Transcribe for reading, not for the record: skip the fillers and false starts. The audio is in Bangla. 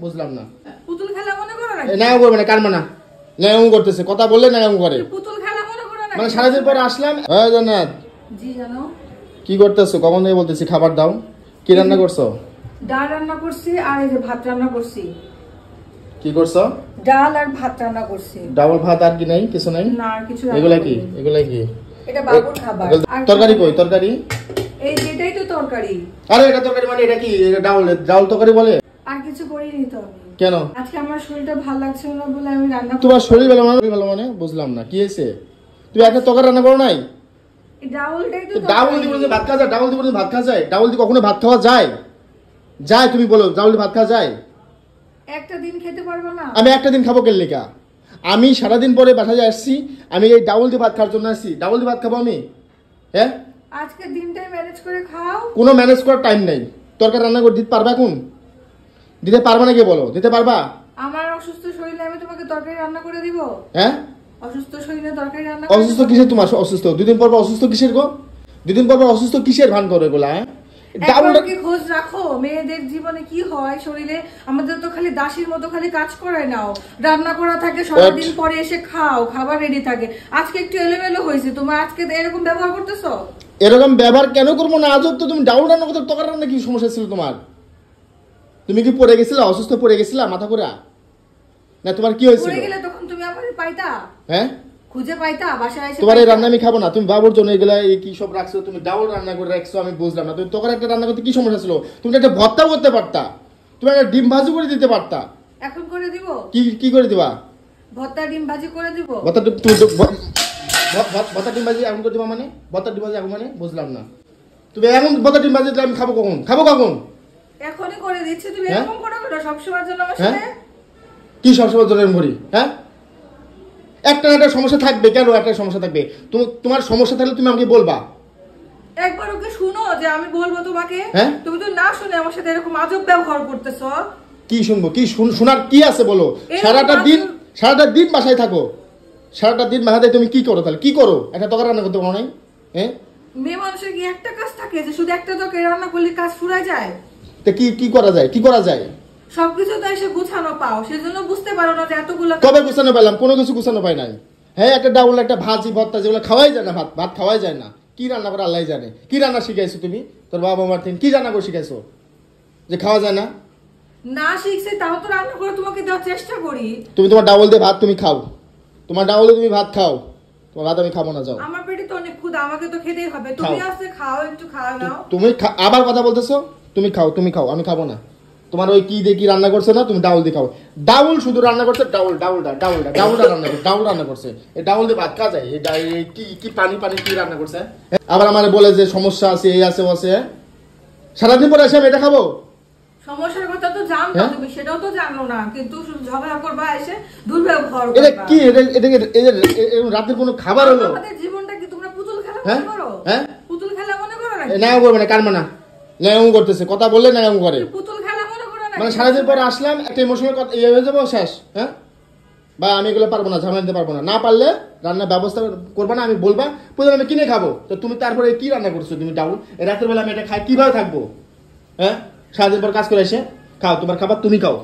বুঝলাম না পুতুল খেলা মনে করো না করবে না কারমানা নাম করতেছে কথা বললে নাম করে পুতুল খেলা মনে করো না মানে সারাদিন পরে আসলাম এই জান্নাত জি জানো কি করতেছো কখন থেকে বলতেছি খাবার দাও কি রান্না করছো ডাল রান্না করছি আর এই যে ভাত রান্না করছি কি করছো ডাল আর ভাত রান্না করছি ডাবল ভাত আর কি নাই কিছু নাই না আর কিছু এগুলা কি এটা বাবুর খাবার তরকারি কই তরকারি এই যেটাই তো তরকারি আরে এটা তরকারি মানে এটা কি ডাল তরকারি বলে আর কিছু করিনি তো আমি কেন আজকে আমার শরীরটা ভালো লাগছে না বলে আমি রান্না তোমার শরীর ভালো মানে বুঝলাম না কি হইছে তুমি একটা তরকারি রান্না করো নাই এই ডালটাই তো ডাল দিয়ে ভাত খাওয়া যায় ডাল দিয়ে ভাত খাওয়া যায় ডাল দিয়ে কখনো ভাত খাওয়া যায় তুমি বলো ডাল দিয়ে ভাত খাওয়া যায় একটা দিন খেতে পারবো না আমি একটা দিন খাবো কেন লেখা আমি সারা দিন পরে বাসায় আসছি আমি এই ডাল দিয়ে ভাত খাওয়ার জন্য আসছি ডাল দিয়ে ভাত খাবো আমি হ্যাঁ আজকে দিনটাই ম্যানেজ করে খাও কোনো ম্যানেজ করার টাইম নাই তরকারি রান্না করে দিতে পারবা কোন দিতে পারবা না কে বলো দিতে পারবা আমার অসুস্থ শরীরে আমি তোমাকে তরকারি রান্না করে দিব হ্যাঁ অসুস্থ শরীরে তরকারি রান্না অসুস্থ কিসের তোমার অসুস্থ দুদিন পর অসুস্থ কিসের গো দুদিন পর অসুস্থ কিসের ভান করে এগুলা হ্যাঁ ডাবলটাকে খোঁজ রাখো মেয়েদের জীবনে কি হয় শরীরে আমাদের তো খালি দাসীর মতো খালি কাজ করায় নাও রান্না করা থাকে সারাদিন পরে এসে খাও খাবার রেডি থাকে আজকে একটু এলোমেলো হয়েছে তোমার আজকে এরকম ব্যবহার করতেছো এরকম ব্যবহার কেন করবো না আজব তো তুমি ডাউল রান্না করতে তরকারি রান্না কি সমস্যা ছিল তোমার তুমি কি পড়ে গেছিলা অসুস্থ পড়ে গেছিলা মাথা ঘোরা না তোমার কি হয়েছিল পড়ে গেলে তখন তুমি আমারে পাইতা হ্যাঁ খুঁজে পাইতা বাসায় এসে তোমার এই রান্না আমি খাবো না তুমি বাবুর জন্য এগুলা এই কি সব রাখছো তুমি ডাউল রান্না করে রাখছো আমি বুঝলাম না তুমি তরকারি একটা রান্না করতে কি সমস্যা ছিল তুমি একটা ভর্তা করতে পারতা তুমি একটা ডিম ভাজি করে দিতে পারতা এখন করে দিব কি করে দিবা ভর্তা ডিম ভাজি করে দিব ভর্তা ডিম ভাজি এখন করে দিবা মানে ভর্তা ডিম ভাজি এখন মানে বুঝলাম না তুমি এমন ভর্তা ডিম ভাজি আমি খাবো কখন এখনই করে দিচ্ছি তুমি এরকম করো সব সময়ের জন্য আমার সাথে কি সব সময়ের জন্য মরি হ্যাঁ একটা না একটা সমস্যা থাকবে কেন একটা সমস্যা থাকবে তোমার সমস্যা থাকলে তুমি আমাকে বলবা একবার ওকে শুনো যে আমি বলবো তোমাকে তুমি তো না শুনে আমার সাথে এরকম আজব ব্যবহার করতেছো কি শুনবো কি শোনার কি আছে বলো সারাটা দিন বাসায় থাকো সারাটা দিন বাসায় তুমি কি করো তাহলে কি করো একটা তরকারি রান্না করতে পারো নাই হ্যাঁ মেয়ে মানুষের কি একটা কাজ থাকে যে শুধু একটা তরকারি রান্না করলে কাজ ফুরায় যায় তো কি করা যায় সবকিছু তো এসে গুছানো পাও সেজন্য বুঝতে পারো না যে এতগুলো কবে গুছানো পেলাম কোনো কিছু গুছানো পাই নাই হ্যাঁ একটা ডাউল একটা ভাজি ভর্তা যেগুলো খাওয়াই যায় না ভাত খাওয়াই যায় না কি রান্না করে আল্লাহ জানে কি রান্না শিখাইছো তুমি তোর বাবা মার থেকে কি রান্না করে শিখাইছো যে খাওয়া যায় না না শিখছে তাও তো রান্না করে তোমাকে দেওয়ার চেষ্টা করি তুমি তোমার ডাউল দিয়ে ভাত তুমি খাও তোমার ডাউল দিয়ে তুমি ভাত খাও তোমার ভাত আমি খাবো না যাও আমার পেটে তো অনেক ক্ষুধা আমাকে তো খেতেই হবে তুমি আজকে খাও একটু খাওয়া নাও তুমি আবার কথা বলতেছো তুমি খাও আমি খাবো না তোমার ওই কি দিয়ে কি রান্না করছে না তুমি ডাউল দিয়ে খাও ডাউল শুধু রান্না করছে ডাউল রান্না করছে এই ডাউল দিয়ে ভাত খাওয়া যায় এই কি পানি কি রান্না করছে আবার আমার বলে যে সমস্যা আছে এই আছে আছে সারাদিন পরে এসে আমি এটা খাবো সমস্যার কথা তো জানতো তুমি সেটাও তো জানো না কিন্তু ঝগড়া করবা এসে দুর্ব্যবহার করবা এটা কি এটা রাতের কোনো খাবার হলো আমাদের জীবনটা কি তোমরা পুতুল খেলা মনে করো হ্যাঁ পুতুল খেলা মনে করো না করবে না কারমানা নাম করতেছে কথা বললে নাম করে পুতুল খেলা মনে করো না মানে সারাদিন পরে আসলাম একটা ইমোশনাল কথা হয়ে যাবো শেষ হ্যাঁ বা আমি এগুলো পারবো না ঝামেলা দিতে পারবো না পারলে রান্নার ব্যবস্থা করবা না আমি বলবা প্রথমে আমি কিনে খাবো তো তুমি তারপরে কি রান্না করছো তুমি ডাউল রাতের বেলা আমি এটা খাই কিভাবে থাকবো হ্যাঁ সারাদিন পর কাজ করে এসে খাও তোমার খাবার তুমি খাও